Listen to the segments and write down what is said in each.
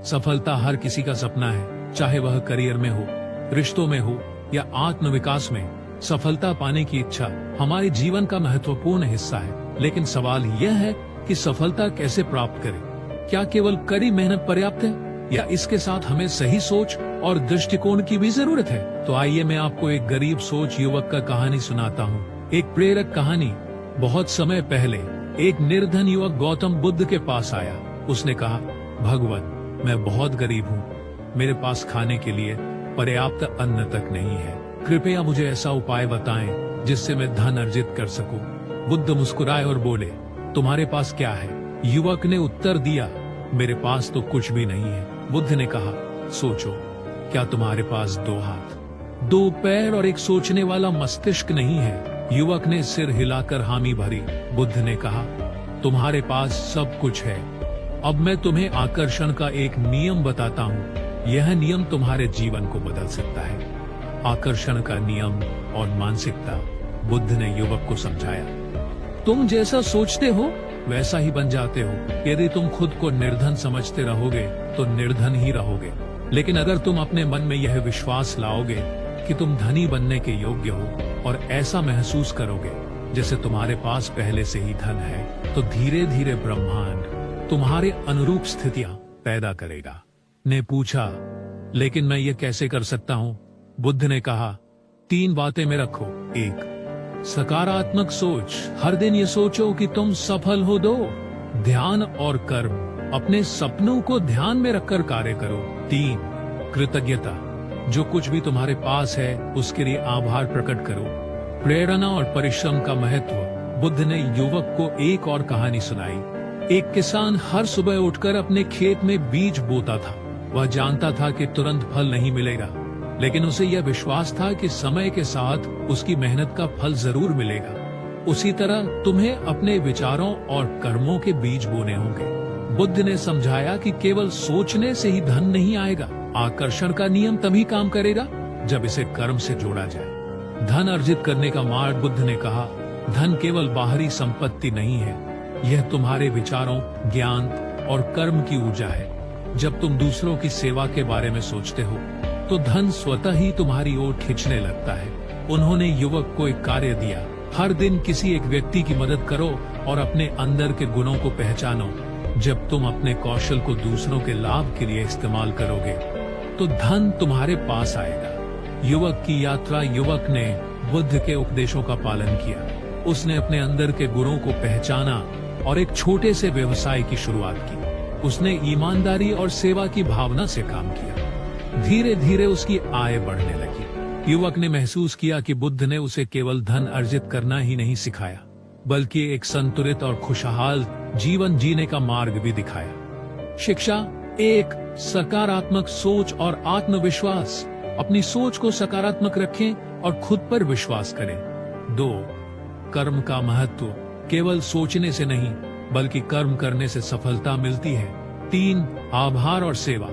सफलता हर किसी का सपना है, चाहे वह करियर में हो, रिश्तों में हो या आत्मविकास में। सफलता पाने की इच्छा हमारे जीवन का महत्वपूर्ण हिस्सा है, लेकिन सवाल यह है कि सफलता कैसे प्राप्त करें। क्या केवल कड़ी मेहनत पर्याप्त है या इसके साथ हमें सही सोच और दृष्टिकोण की भी जरूरत है? तो आइए मैं आपको एक गरीब सोच युवक का कहानी सुनाता हूँ। एक प्रेरक कहानी। बहुत समय पहले एक निर्धन युवक गौतम बुद्ध के पास आया। उसने कहा, भगवान, मैं बहुत गरीब हूँ, मेरे पास खाने के लिए पर्याप्त अन्न तक नहीं है, कृपया मुझे ऐसा उपाय बताएं जिससे मैं धन अर्जित कर सकूं। बुद्ध मुस्कुराए और बोले, तुम्हारे पास क्या है? युवक ने उत्तर दिया, मेरे पास तो कुछ भी नहीं है। बुद्ध ने कहा, सोचो, क्या तुम्हारे पास 2 हाथ, 2 पैर और एक सोचने वाला मस्तिष्क नहीं है? युवक ने सिर हिलाकर हामी भरी। बुद्ध ने कहा, तुम्हारे पास सब कुछ है। अब मैं तुम्हें आकर्षण का एक नियम बताता हूँ। यह नियम तुम्हारे जीवन को बदल सकता है। आकर्षण का नियम और मानसिकता। बुद्ध ने युवक को समझाया, तुम जैसा सोचते हो वैसा ही बन जाते हो। यदि तुम खुद को निर्धन समझते रहोगे तो निर्धन ही रहोगे, लेकिन अगर तुम अपने मन में यह विश्वास लाओगे कि तुम धनी बनने के योग्य हो और ऐसा महसूस करोगे जैसे तुम्हारे पास पहले से ही धन है, तो धीरे धीरे ब्रह्मांड तुम्हारे अनुरूप स्थितियां पैदा करेगा। ने पूछा, लेकिन मैं ये कैसे कर सकता हूँ? बुद्ध ने कहा, 3 बातें में रखो। 1, सकारात्मक सोच। हर दिन ये सोचो कि तुम सफल हो। 2, ध्यान और कर्म। अपने सपनों को ध्यान में रखकर कार्य करो। 3, कृतज्ञता। जो कुछ भी तुम्हारे पास है उसके लिए आभार प्रकट करो। प्रेरणा और परिश्रम का महत्व। बुद्ध ने युवक को एक और कहानी सुनाई। एक किसान हर सुबह उठकर अपने खेत में बीज बोता था। वह जानता था कि तुरंत फल नहीं मिलेगा, लेकिन उसे यह विश्वास था कि समय के साथ उसकी मेहनत का फल जरूर मिलेगा। उसी तरह तुम्हें अपने विचारों और कर्मों के बीज बोने होंगे। बुद्ध ने समझाया कि केवल सोचने से ही धन नहीं आएगा। आकर्षण का नियम तभी काम करेगा जब इसे कर्म से जोड़ा जाए। धन अर्जित करने का मार्ग। बुद्ध ने कहा, धन केवल बाहरी संपत्ति नहीं है, यह तुम्हारे विचारों, ज्ञान और कर्म की ऊर्जा है। जब तुम दूसरों की सेवा के बारे में सोचते हो तो धन स्वतः ही तुम्हारी ओर खींचने लगता है। उन्होंने युवक को एक कार्य दिया, हर दिन किसी एक व्यक्ति की मदद करो और अपने अंदर के गुणों को पहचानो। जब तुम अपने कौशल को दूसरों के लाभ के लिए इस्तेमाल करोगे तो धन तुम्हारे पास आएगा। युवक की यात्रा। युवक ने बुद्ध के उपदेशों का पालन किया। उसने अपने अंदर के गुणों को पहचाना और एक छोटे से व्यवसाय की शुरुआत की। उसने ईमानदारी और सेवा की भावना से काम किया। धीरे धीरे उसकी आय बढ़ने लगी। युवक ने महसूस किया कि बुद्ध ने उसे केवल धन अर्जित करना ही नहीं सिखाया, बल्कि एक संतुलित और खुशहाल जीवन जीने का मार्ग भी दिखाया। शिक्षा। 1, सकारात्मक सोच और आत्मविश्वास। अपनी सोच को सकारात्मक रखें और खुद पर विश्वास करें। 2, कर्म का महत्व। केवल सोचने से नहीं बल्कि कर्म करने से सफलता मिलती है। 3, आभार और सेवा।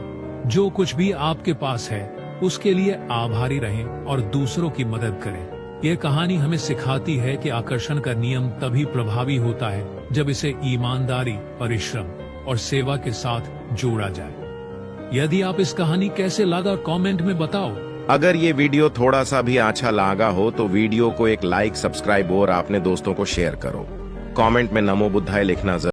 जो कुछ भी आपके पास है उसके लिए आभारी रहें और दूसरों की मदद करें। यह कहानी हमें सिखाती है कि आकर्षण का नियम तभी प्रभावी होता है जब इसे ईमानदारी, परिश्रम और सेवा के साथ जोड़ा जाए। यदि आप इस कहानी कैसे लगा कमेंट में बताओ। अगर ये वीडियो थोड़ा सा भी अच्छा लगा हो तो वीडियो को एक लाइक, सब्सक्राइब और अपने दोस्तों को शेयर करो। कमेंट में नमो बुद्धाय लिखना जरूर।